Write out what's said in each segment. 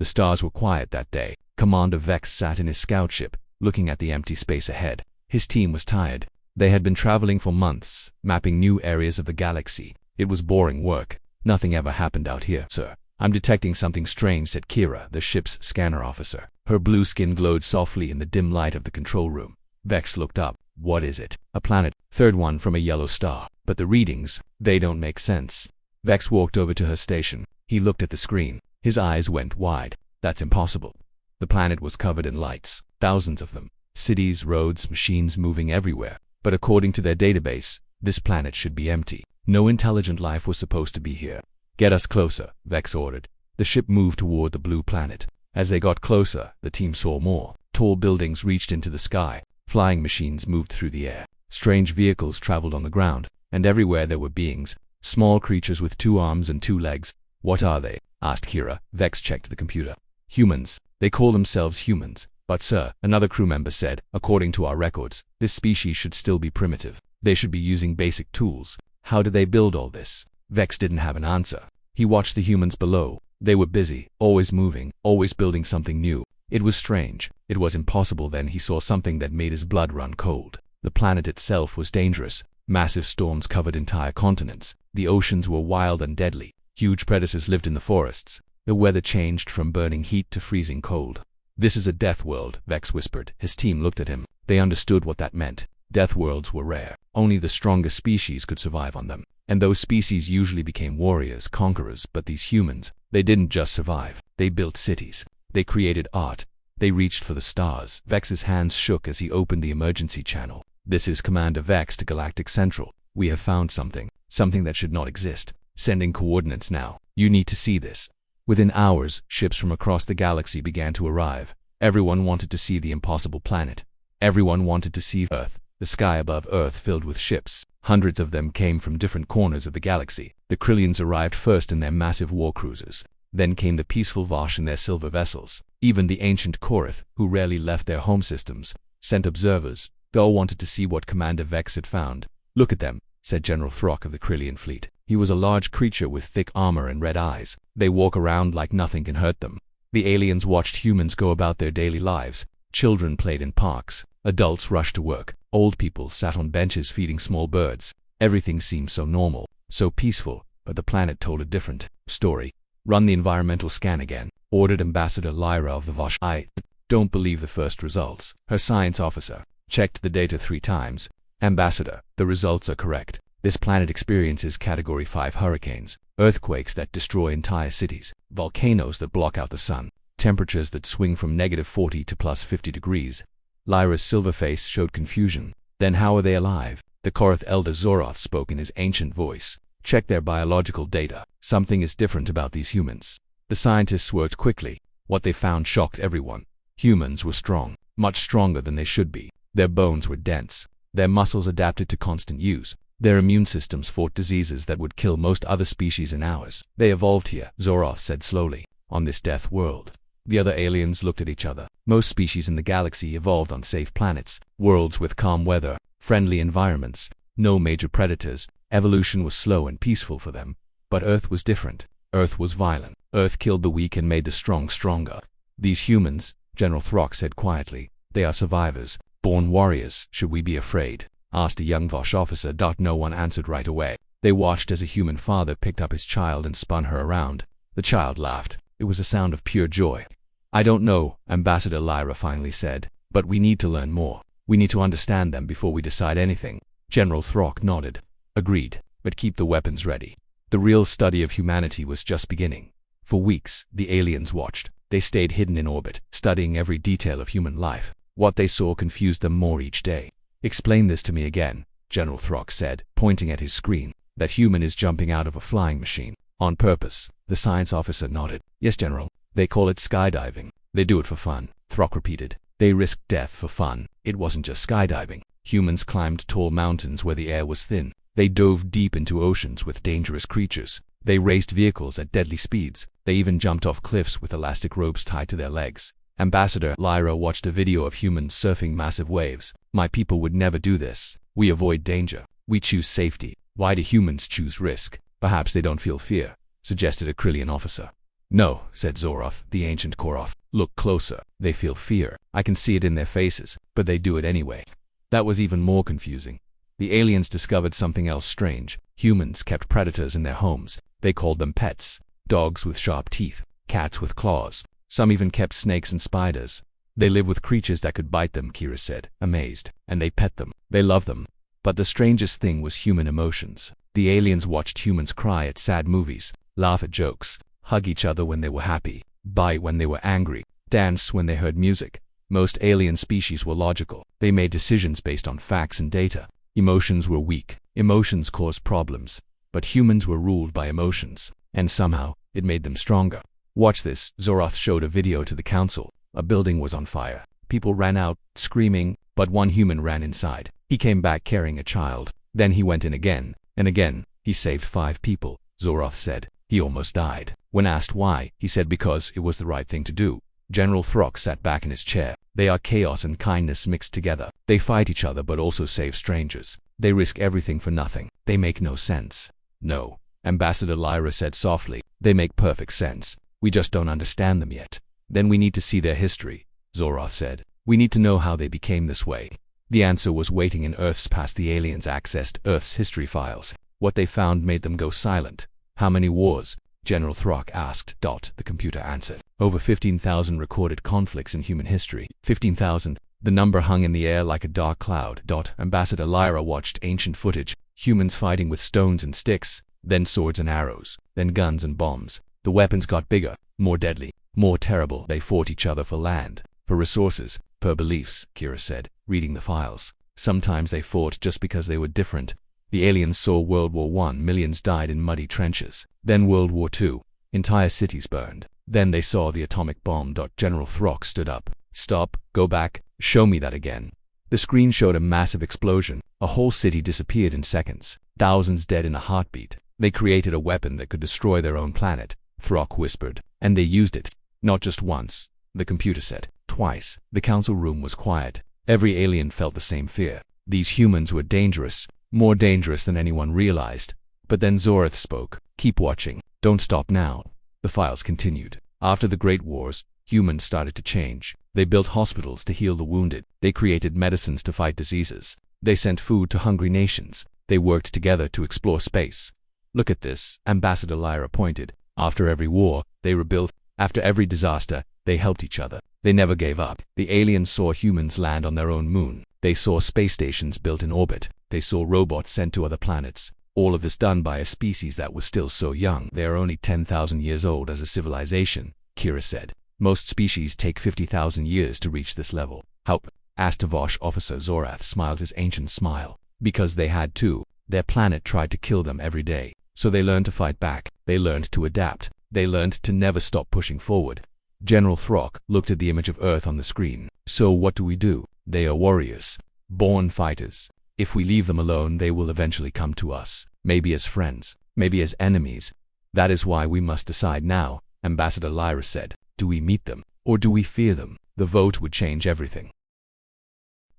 The stars were quiet that day. Commander Vex sat in his scout ship, looking at the empty space ahead. His team was tired. They had been traveling for months, mapping new areas of the galaxy. It was boring work. Nothing ever happened out here, sir. I'm detecting something strange, said Kira, the ship's scanner officer. Her blue skin glowed softly in the dim light of the control room. Vex looked up. What is it? A planet. Third one from a yellow star. But the readings, they don't make sense. Vex walked over to her station. He looked at the screen. His eyes went wide. That's impossible. The planet was covered in lights, thousands of them. Cities, roads, machines moving everywhere. But according to their database, this planet should be empty. No intelligent life was supposed to be here. Get us closer, Vex ordered. The ship moved toward the blue planet. As they got closer, the team saw more. Tall buildings reached into the sky. Flying machines moved through the air. Strange vehicles traveled on the ground, and everywhere there were beings. Small creatures with 2 arms and 2 legs. What are they? Asked Kira. Vex checked the computer. Humans. They call themselves humans. But sir, another crew member said, according to our records, this species should still be primitive. They should be using basic tools. How do they build all this? Vex didn't have an answer. He watched the humans below. They were busy, always moving, always building something new. It was strange. It was impossible. Then he saw something that made his blood run cold. The planet itself was dangerous. Massive storms covered entire continents. The oceans were wild and deadly. Huge predators lived in the forests. The weather changed from burning heat to freezing cold. This is a death world, Vex whispered. His team looked at him. They understood what that meant. Death worlds were rare. Only the strongest species could survive on them. And those species usually became warriors, conquerors. But these humans, they didn't just survive. They built cities. They created art. They reached for the stars. Vex's hands shook as he opened the emergency channel. This is Commander Vex to Galactic Central. We have found something. Something that should not exist. Sending coordinates now. You need to see this. Within hours, ships from across the galaxy began to arrive. Everyone wanted to see the impossible planet. Everyone wanted to see Earth. The sky above Earth filled with ships. Hundreds of them came from different corners of the galaxy. The Krillians arrived first in their massive war cruisers. Then came the peaceful Vosh in their silver vessels. Even the ancient Korath, who rarely left their home systems, sent observers. They all wanted to see what Commander Vex had found. Look at them, said General Throck of the Krillian fleet. He was a large creature with thick armor and red eyes. They walk around like nothing can hurt them. The aliens watched humans go about their daily lives. Children played in parks. Adults rushed to work. Old people sat on benches feeding small birds. Everything seemed so normal, so peaceful, but the planet told a different story. Run the environmental scan again, ordered Ambassador Lyra of the Vosh. I don't believe the first results. Her science officer checked the data 3 times. Ambassador, the results are correct. This planet experiences Category 5 hurricanes, earthquakes that destroy entire cities, volcanoes that block out the sun, temperatures that swing from -40 to +50 degrees. Lyra's silver face showed confusion. Then how are they alive? The Korath elder Zoroth spoke in his ancient voice. Check their biological data. Something is different about these humans. The scientists worked quickly. What they found shocked everyone. Humans were strong, much stronger than they should be. Their bones were dense. Their muscles adapted to constant use. Their immune systems fought diseases that would kill most other species in hours. They evolved here, Zoroth said slowly, on this death world. The other aliens looked at each other. Most species in the galaxy evolved on safe planets, worlds with calm weather, friendly environments, no major predators. Evolution was slow and peaceful for them. But Earth was different. Earth was violent. Earth killed the weak and made the strong stronger. These humans, General Throck said quietly, they are survivors, born warriors. Should we be afraid? Asked a young Vosh officer. No one answered right away. They watched as a human father picked up his child and spun her around. The child laughed. It was a sound of pure joy. I don't know, Ambassador Lyra finally said, but we need to learn more. We need to understand them before we decide anything. General Throck nodded. Agreed, but keep the weapons ready. The real study of humanity was just beginning. For weeks, the aliens watched. They stayed hidden in orbit, studying every detail of human life. What they saw confused them more each day. Explain this to me again, General Throck said, pointing at his screen. That human is jumping out of a flying machine. On purpose. The science officer nodded. Yes, General. They call it skydiving. They do it for fun, Throck repeated. They risked death for fun. It wasn't just skydiving. Humans climbed tall mountains where the air was thin. They dove deep into oceans with dangerous creatures. They raced vehicles at deadly speeds. They even jumped off cliffs with elastic ropes tied to their legs. Ambassador Lyra watched a video of humans surfing massive waves. My people would never do this. We avoid danger. We choose safety. Why do humans choose risk? Perhaps they don't feel fear, suggested a Krillian officer. No, said Zoroth, the ancient Koroth. Look closer. They feel fear. I can see it in their faces, but they do it anyway. That was even more confusing. The aliens discovered something else strange. Humans kept predators in their homes. They called them pets. Dogs with sharp teeth, cats with claws. Some even kept snakes and spiders. They live with creatures that could bite them, Kira said, amazed. And they pet them. They love them. But the strangest thing was human emotions. The aliens watched humans cry at sad movies, laugh at jokes, hug each other when they were happy, bite when they were angry, dance when they heard music. Most alien species were logical. They made decisions based on facts and data. Emotions were weak. Emotions caused problems. But humans were ruled by emotions. And somehow, it made them stronger. Watch this. Zoroth showed a video to the council. A building was on fire. People ran out, screaming, but one human ran inside. He came back carrying a child. Then he went in again, and again. He saved 5 people, Zoroth said. He almost died. When asked why, he said because it was the right thing to do. General Throck sat back in his chair. They are chaos and kindness mixed together. They fight each other but also save strangers. They risk everything for nothing. They make no sense. No, Ambassador Lyra said softly. They make perfect sense. We just don't understand them yet. Then we need to see their history, Zoroth said. We need to know how they became this way. The answer was waiting in Earth's past. The aliens accessed Earth's history files. What they found made them go silent. How many wars? General Throck asked. The computer answered. Over 15,000 recorded conflicts in human history. 15,000. The number hung in the air like a dark cloud. Ambassador Lyra watched ancient footage. Humans fighting with stones and sticks, then swords and arrows, then guns and bombs. The weapons got bigger, more deadly, more terrible. They fought each other for land, for resources, for beliefs, Kira said, reading the files. Sometimes they fought just because they were different. The aliens saw World War I. Millions died in muddy trenches. Then World War II. Entire cities burned. Then they saw the atomic bomb. General Throck stood up. Stop, go back, show me that again. The screen showed a massive explosion. A whole city disappeared in seconds. Thousands dead in a heartbeat. They created a weapon that could destroy their own planet, Throck whispered. And they used it. Not just once, the computer said. Twice. The council room was quiet. Every alien felt the same fear. These humans were dangerous. More dangerous than anyone realized. But then Zoroth spoke. Keep watching. Don't stop now. The files continued. After the Great Wars, humans started to change. They built hospitals to heal the wounded. They created medicines to fight diseases. They sent food to hungry nations. They worked together to explore space. Look at this, Ambassador Lyra pointed. After every war, they rebuilt. After every disaster, they helped each other. They never gave up. The aliens saw humans land on their own moon. They saw space stations built in orbit. They saw robots sent to other planets. All of this done by a species that was still so young. They are only 10,000 years old as a civilization, Kira said. Most species take 50,000 years to reach this level. How? Asked Tavosh officer. Zoroth smiled his ancient smile. Because they had to. Their planet tried to kill them every day. So they learned to fight back. They learned to adapt. They learned to never stop pushing forward. General Throck looked at the image of Earth on the screen. So what do? They are warriors. Born fighters. If we leave them alone, they will eventually come to us. Maybe as friends. Maybe as enemies. That is why we must decide now, Ambassador Lyra said. Do we meet them? Or do we fear them? The vote would change everything.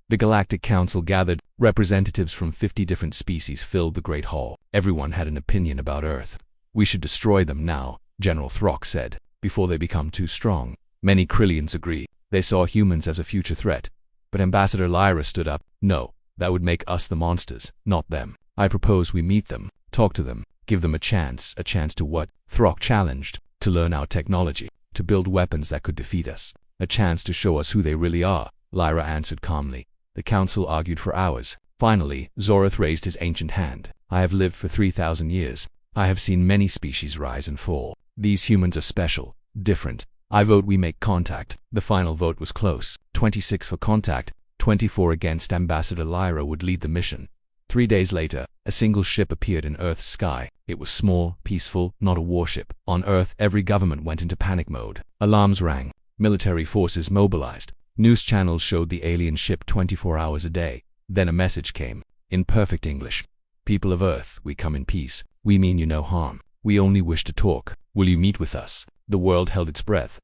The Galactic Council gathered. Representatives from 50 different species filled the Great Hall. Everyone had an opinion about Earth. We should destroy them now, General Throck said, before they become too strong. Many Krillians agree. They saw humans as a future threat. But Ambassador Lyra stood up. No, that would make us the monsters, not them. I propose we meet them, talk to them, give them a chance. A chance to what? Throck challenged. To learn our technology, to build weapons that could defeat us. A chance to show us who they really are, Lyra answered calmly. The council argued for hours. Finally, Zoroth raised his ancient hand. I have lived for 3,000 years. I have seen many species rise and fall. These humans are special, different. I vote we make contact. The final vote was close. 26 for contact, 24 against. Ambassador Lyra would lead the mission. 3 days later, a single ship appeared in Earth's sky. It was small, peaceful, not a warship. On Earth, every government went into panic mode. Alarms rang. Military forces mobilized. News channels showed the alien ship 24 hours a day. Then a message came, in perfect English. People of Earth, we come in peace. We mean you no harm. We only wish to talk. Will you meet with us? The world held its breath.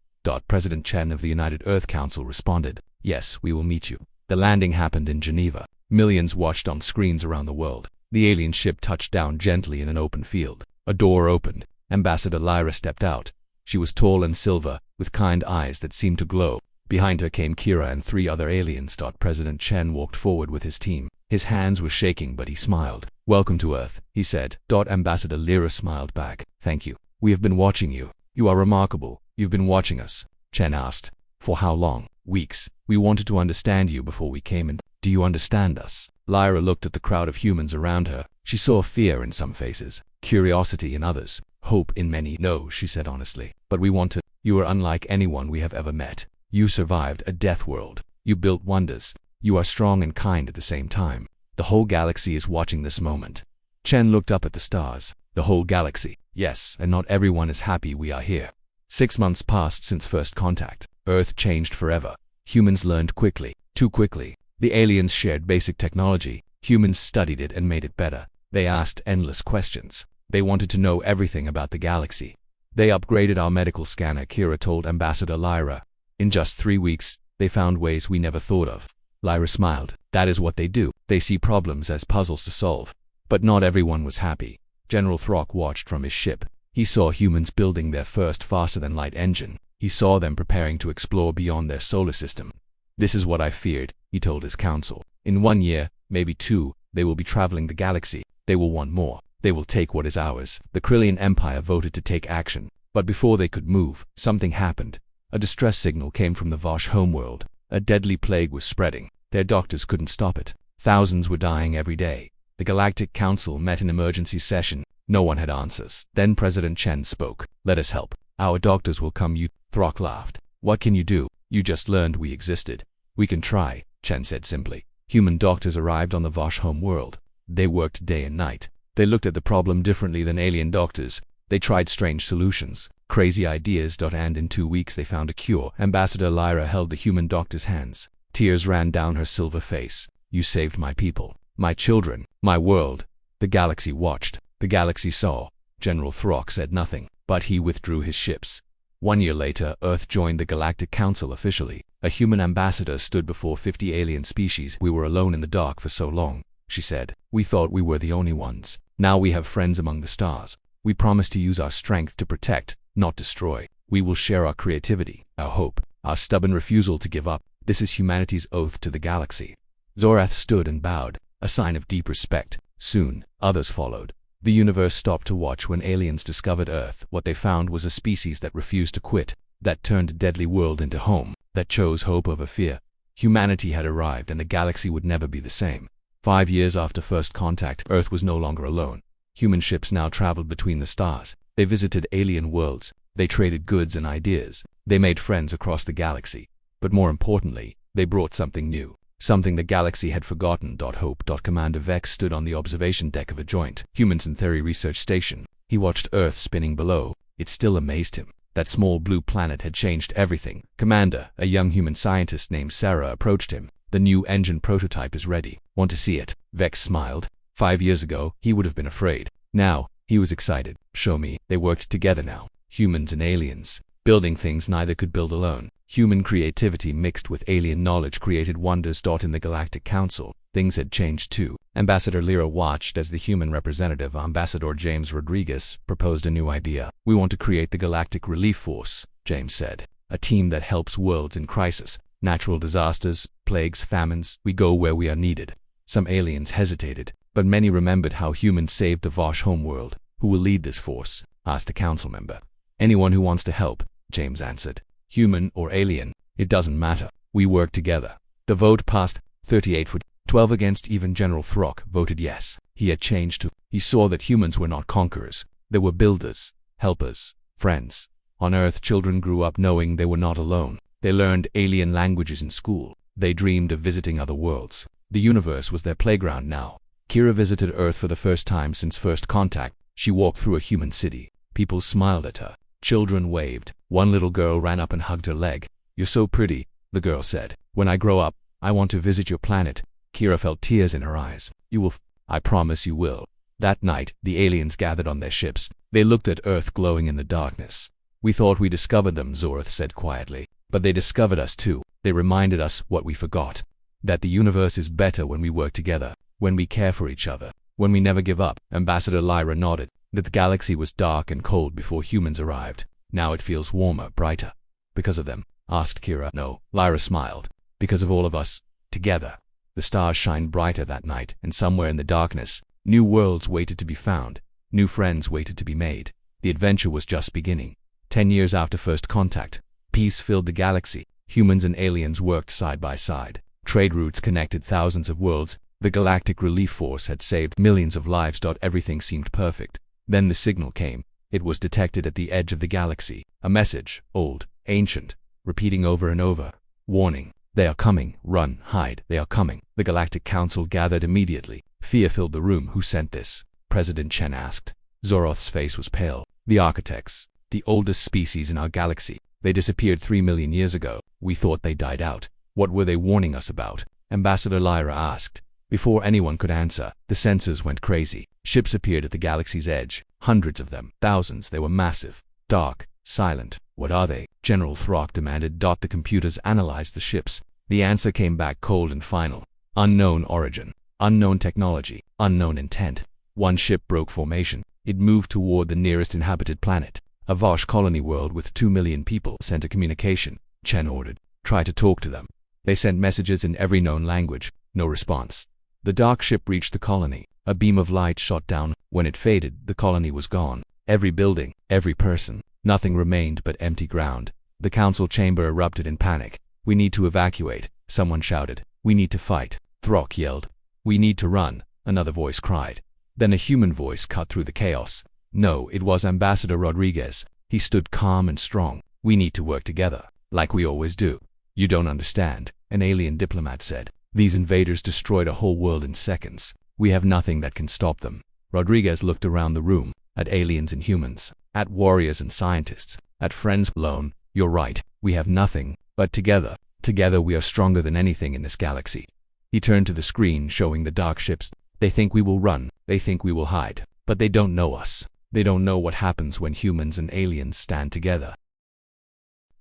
President Chen of the United Earth Council responded, yes, we will meet you. The landing happened in Geneva. Millions watched on screens around the world. The alien ship touched down gently in an open field. A door opened. Ambassador Lyra stepped out. She was tall and silver, with kind eyes that seemed to glow. Behind her came Kira and 3 other aliens. President Chen walked forward with his team. His hands were shaking, but he smiled. "Welcome to Earth," he said. Ambassador Lyra smiled back. "Thank you. We have been watching you. You are remarkable. You've been watching us." Chen asked. "For how long?" "Weeks. We wanted to understand you before we came in." "Do you understand us?" Lyra looked at the crowd of humans around her. She saw fear in some faces, curiosity in others, hope in many. "No," she said honestly. "But we want to. You are unlike anyone we have ever met. You survived a death world. You built wonders. You are strong and kind at the same time. The whole galaxy is watching this moment." Chen looked up at the stars. "The whole galaxy." "Yes, and not everyone is happy we are here." 6 months passed since first contact. Earth changed forever. Humans learned quickly, too quickly. The aliens shared basic technology. Humans studied it and made it better. They asked endless questions. They wanted to know everything about the galaxy. "They upgraded our medical scanner," Kira told Ambassador Lyra. "In just 3 weeks, they found ways we never thought of." Lyra smiled. "That is what they do. They see problems as puzzles to solve." But not everyone was happy. General Throck watched from his ship. He saw humans building their first faster-than-light engine. He saw them preparing to explore beyond their solar system. "This is what I feared," he told his council. "In 1 year, maybe 2, they will be traveling the galaxy. They will want more. They will take what is ours." The Krillian Empire voted to take action. But before they could move, something happened. A distress signal came from the Vosh homeworld. A deadly plague was spreading. Their doctors couldn't stop it. Thousands were dying every day. The Galactic Council met in emergency session. No one had answers. Then President Chen spoke. "Let us help. Our doctors will come." Throck laughed. "What can you do? You just learned we existed." "We can try," Chen said simply. Human doctors arrived on the Vosh homeworld. They worked day and night. They looked at the problem differently than alien doctors. They tried strange solutions, crazy ideas. And in 2 weeks they found a cure. Ambassador Lyra held the human doctor's hands. Tears ran down her silver face. "You saved my people, my children, my world." The galaxy watched. The galaxy saw. General Throck said nothing, but he withdrew his ships. 1 year later, Earth joined the Galactic Council officially. A human ambassador stood before 50 alien species. "We were alone in the dark for so long," she said. "We thought we were the only ones. Now we have friends among the stars. We promise to use our strength to protect, not destroy. We will share our creativity, our hope, our stubborn refusal to give up. This is humanity's oath to the galaxy." Zorath stood and bowed, a sign of deep respect. Soon, others followed. The universe stopped to watch when aliens discovered Earth. What they found was a species that refused to quit, that turned a deadly world into home, that chose hope over fear. Humanity had arrived and the galaxy would never be the same. 5 years after first contact, Earth was no longer alone. Human ships now traveled between the stars. They visited alien worlds. They traded goods and ideas. They made friends across the galaxy. But more importantly, they brought something new. Something the galaxy had forgotten. Hope. Commander Vex stood on the observation deck of a joint Humans in Theory research station. He watched Earth spinning below. It still amazed him. That small blue planet had changed everything. "Commander," a young human scientist named Sarah approached him. "The new engine prototype is ready. Want to see it?" Vex smiled. 5 years ago, he would have been afraid. Now, he was excited. "Show me." They worked together now. Humans and aliens. Building things neither could build alone. Human creativity mixed with alien knowledge created wonders. In the Galactic Council, things had changed too. Ambassador Lyra watched as the human representative, Ambassador James Rodriguez, proposed a new idea. "We want to create the Galactic Relief Force," James said. "A team that helps worlds in crisis. Natural disasters, plagues, famines. We go where we are needed." Some aliens hesitated, but many remembered how humans saved the Vosh homeworld. "Who will lead this force?" asked a council member. "Anyone who wants to help," James answered. "Human or alien, it doesn't matter. We work together." The vote passed, 38 for 12 against. Even General Throck voted yes. He had changed too. He saw that humans were not conquerors. They were builders, helpers, friends. On Earth, children grew up knowing they were not alone. They learned alien languages in school. They dreamed of visiting other worlds. The universe was their playground now. Kira visited Earth for the first time since first contact. She walked through a human city. People smiled at her. Children waved. One little girl ran up and hugged her leg. "You're so pretty," the girl said. "When I grow up, I want to visit your planet." Kira felt tears in her eyes. "You will. I promise you will." That night, the aliens gathered on their ships. They looked at Earth glowing in the darkness. "We thought we discovered them," Zorath said quietly. "But they discovered us too. They reminded us what we forgot. That the universe is better when we work together, when we care for each other, when we never give up." Ambassador Lyra nodded. That the galaxy was dark and cold before humans arrived. Now it feels warmer, brighter. Because of them? Asked Kira. No, Lyra smiled. Because of all of us, together. The stars shined brighter that night, and somewhere in the darkness, new worlds waited to be found. New friends waited to be made. The adventure was just beginning. 10 years after first contact, peace filled the galaxy. Humans and aliens worked side by side. Trade routes connected thousands of worlds. The Galactic Relief Force had saved millions of lives. Everything seemed perfect. Then the signal came. It was detected at the edge of the galaxy. A message, old, ancient, repeating over and over. Warning. They are coming. Run, hide. They are coming. The Galactic Council gathered immediately. Fear filled the room. Who sent this? President Chen asked. Zoroth's face was pale. The architects. The oldest species in our galaxy. They disappeared 3 million years ago. We thought they died out. What were they warning us about? Ambassador Lyra asked. Before anyone could answer, the sensors went crazy. Ships appeared at the galaxy's edge. Hundreds of them. Thousands. They were massive. Dark. Silent. What are they? General Throck demanded. The computers analyzed the ships. The answer came back cold and final. Unknown origin. Unknown technology. Unknown intent. One ship broke formation. It moved toward the nearest inhabited planet. A Vosh colony world with 2 million people sent a communication. Chen ordered. Try to talk to them. They sent messages in every known language. No response. The dark ship reached the colony. A beam of light shot down. When it faded, the colony was gone. Every building, every person. Nothing remained but empty ground. The council chamber erupted in panic. We need to evacuate, someone shouted. We need to fight, Throck yelled. We need to run, another voice cried. Then a human voice cut through the chaos. No, it was Ambassador Rodriguez. He stood calm and strong. We need to work together, like we always do. You don't understand, an alien diplomat said. These invaders destroyed a whole world in seconds. We have nothing that can stop them. Rodriguez looked around the room, at aliens and humans, at warriors and scientists, at friends. Alone, you're right, we have nothing, but together we are stronger than anything in this galaxy. He turned to the screen showing the dark ships. They think we will run, they think we will hide, but they don't know us. They don't know what happens when humans and aliens stand together.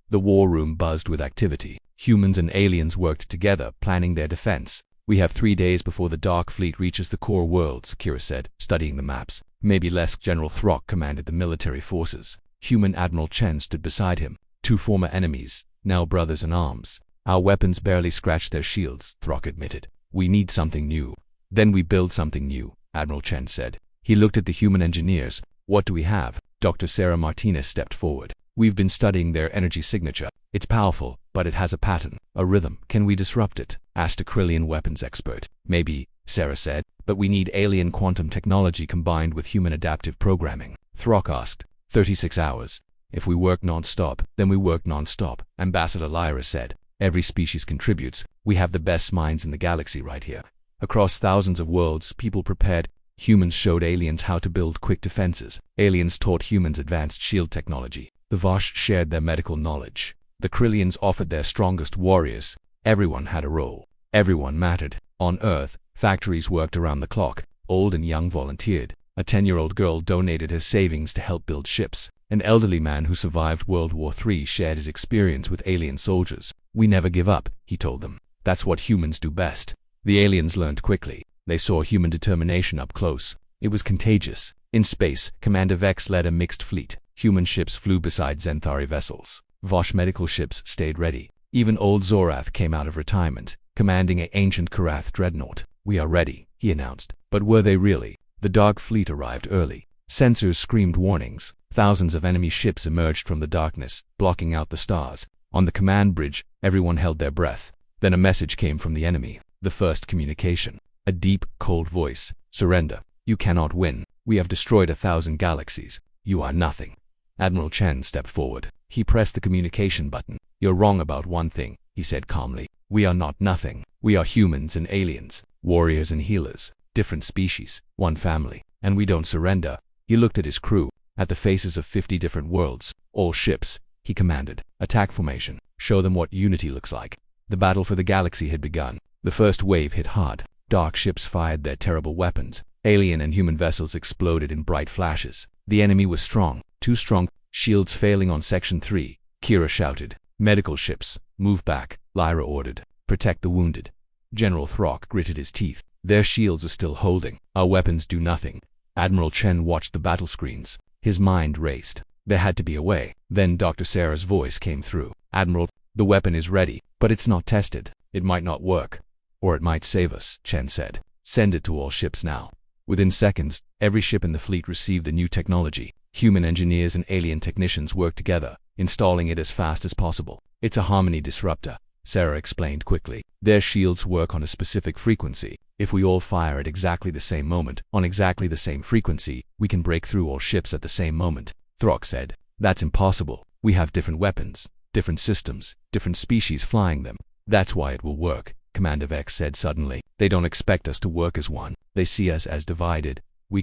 The war room buzzed with activity. Humans and aliens worked together, planning their defense. We have 3 days before the Dark Fleet reaches the core worlds, Kira said, studying the maps. Maybe less. General Throck commanded the military forces. Human Admiral Chen stood beside him. 2 former enemies, now brothers in arms. Our weapons barely scratched their shields, Throck admitted. We need something new. Then we build something new, Admiral Chen said. He looked at the human engineers. What do we have? Dr. Sarah Martinez stepped forward. We've been studying their energy signature. It's powerful, but it has a pattern, a rhythm. Can we disrupt it? Asked a Krillian weapons expert. Maybe, Sarah said, but we need alien quantum technology combined with human adaptive programming. Throck asked. 36 hours. If we work non-stop, then we work non-stop, Ambassador Lyra said. Every species contributes. We have the best minds in the galaxy right here. Across thousands of worlds, people prepared. Humans showed aliens how to build quick defenses. Aliens taught humans advanced shield technology. The Vosh shared their medical knowledge. The Krillians offered their strongest warriors. Everyone had a role. Everyone mattered. On Earth, factories worked around the clock. Old and young volunteered. A 10-year-old girl donated her savings to help build ships. An elderly man who survived World War III shared his experience with alien soldiers. We never give up, he told them. That's what humans do best. The aliens learned quickly. They saw human determination up close. It was contagious. In space, Commander Vex led a mixed fleet. Human ships flew beside Zenthari vessels. Vosh medical ships stayed ready. Even old Zorath came out of retirement, commanding an ancient Karath dreadnought. We are ready, he announced. But were they really? The Dark Fleet arrived early. Sensors screamed warnings. Thousands of enemy ships emerged from the darkness, blocking out the stars. On the command bridge, everyone held their breath. Then a message came from the enemy. The first communication. A deep, cold voice. Surrender. You cannot win. We have destroyed 1,000 galaxies. You are nothing. Admiral Chen stepped forward. He pressed the communication button. You're wrong about one thing, he said calmly. We are not nothing. We are humans and aliens, warriors and healers, different species, one family, and we don't surrender. He looked at his crew, at the faces of 50 different worlds. All ships, he commanded. Attack formation. Show them what unity looks like. The battle for the galaxy had begun. The first wave hit hard. Dark ships fired their terrible weapons. Alien and human vessels exploded in bright flashes. The enemy was strong, too strong. Shields failing on Section 3. Kira shouted. Medical ships, move back, Lyra ordered. Protect the wounded. General Throck gritted his teeth. Their shields are still holding. Our weapons do nothing. Admiral Chen watched the battle screens. His mind raced. There had to be a way. Then Dr. Sarah's voice came through. Admiral, the weapon is ready, but it's not tested. It might not work. Or it might save us, Chen said. Send it to all ships now. Within seconds, every ship in the fleet received the new technology. Human engineers and alien technicians worked together, installing it as fast as possible. It's a harmony disruptor, Sarah explained quickly. Their shields work on a specific frequency. If we all fire at exactly the same moment, on exactly the same frequency, we can break through all ships at the same moment. Throck said. That's impossible. We have different weapons, different systems, different species flying them. That's why it will work, Commander Vex said suddenly. They don't expect us to work as one. They see us as divided.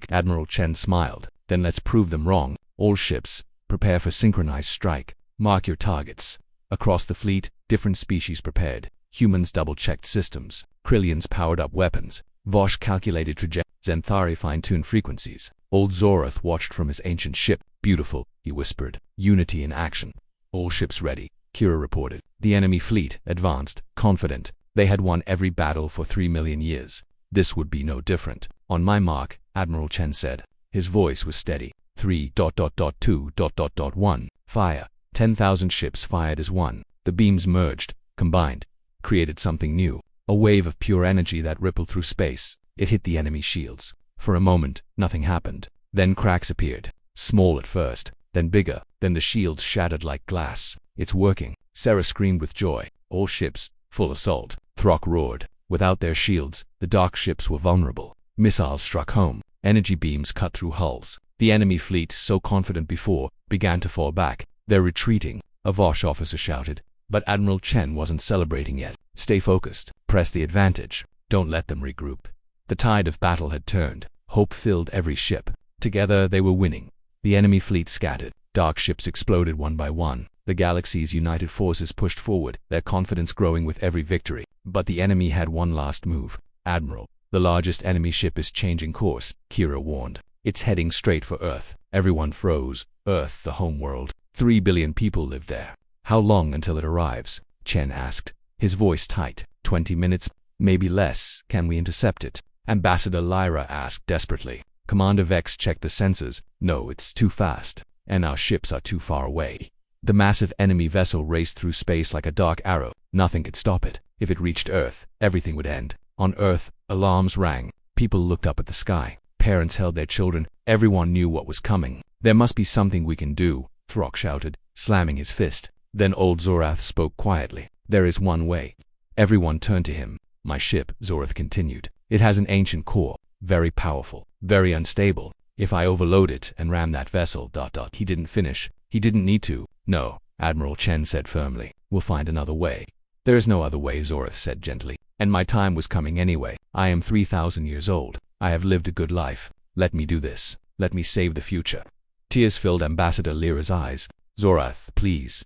Admiral Chen smiled. Then let's prove them wrong. All ships, prepare for synchronized strike. Mark your targets. Across the fleet, different species prepared. Humans double-checked systems. Krillians powered up weapons. Vosh calculated trajectories. Zenthari fine-tuned frequencies. Old Zorath watched from his ancient ship. Beautiful, he whispered. Unity in action. All ships ready, Kira reported. The enemy fleet advanced, confident. They had won every battle for 3 million years. This would be no different. On my mark, Admiral Chen said. His voice was steady. 3.2.1. Fire. 10,000 ships fired as one. The beams merged, combined, created something new. A wave of pure energy that rippled through space. It hit the enemy shields. For a moment, nothing happened. Then cracks appeared. Small at first, then bigger, then the shields shattered like glass. It's working. Sarah screamed with joy. All ships, full assault. Throck roared. Without their shields, the dark ships were vulnerable. Missiles struck home. Energy beams cut through hulls. The enemy fleet, so confident before, began to fall back. They're retreating, a Vosh officer shouted. But Admiral Chen wasn't celebrating yet. Stay focused. Press the advantage. Don't let them regroup. The tide of battle had turned. Hope filled every ship. Together they were winning. The enemy fleet scattered. Dark ships exploded one by one. The galaxy's united forces pushed forward, their confidence growing with every victory. But the enemy had one last move. Admiral, the largest enemy ship is changing course, Kira warned. It's heading straight for Earth. Everyone froze. Earth, the home world. 3 billion people live there. How long until it arrives? Chen asked, his voice tight. 20 minutes, maybe less. Can we intercept it? Ambassador Lyra asked desperately. Commander Vex checked the sensors. No, it's too fast. And our ships are too far away. The massive enemy vessel raced through space like a dark arrow. Nothing could stop it. If it reached Earth, everything would end. On Earth, alarms rang. People looked up at the sky. Parents held their children. Everyone knew what was coming. There must be something we can do, Throck shouted, slamming his fist. Then old Zorath spoke quietly. There is one way. Everyone turned to him. My ship, Zorath continued. It has an ancient core. Very powerful. Very unstable. If I overload it and ram that vessel, ... He didn't finish. He didn't need to. No, Admiral Chen said firmly. We'll find another way. There is no other way, Zorath said gently. And my time was coming anyway. I am 3,000 years old. I have lived a good life. Let me do this. Let me save the future. Tears filled Ambassador Lyra's eyes. Zorath, please, ...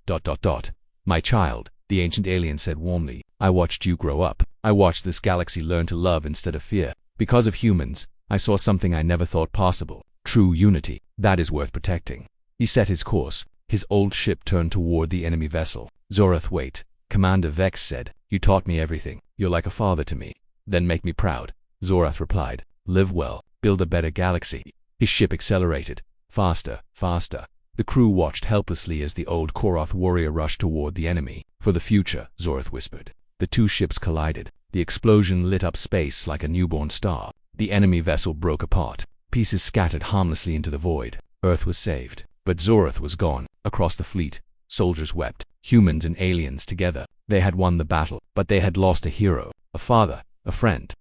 My child, the ancient alien said warmly. I watched you grow up. I watched this galaxy learn to love instead of fear. Because of humans, I saw something I never thought possible. True unity. That is worth protecting. He set his course. His old ship turned toward the enemy vessel. Zorath, wait. Commander Vex said. You taught me everything. You're like a father to me. Then make me proud. Zorath replied. Live well. Build a better galaxy. His ship accelerated. Faster, faster. The crew watched helplessly as the old Koroth warrior rushed toward the enemy. For the future, Zorath whispered. The two ships collided. The explosion lit up space like a newborn star. The enemy vessel broke apart. Pieces scattered harmlessly into the void. Earth was saved. But Zorath was gone. Across the fleet, soldiers wept. Humans and aliens together. They had won the battle, but they had lost a hero, a father, a friend.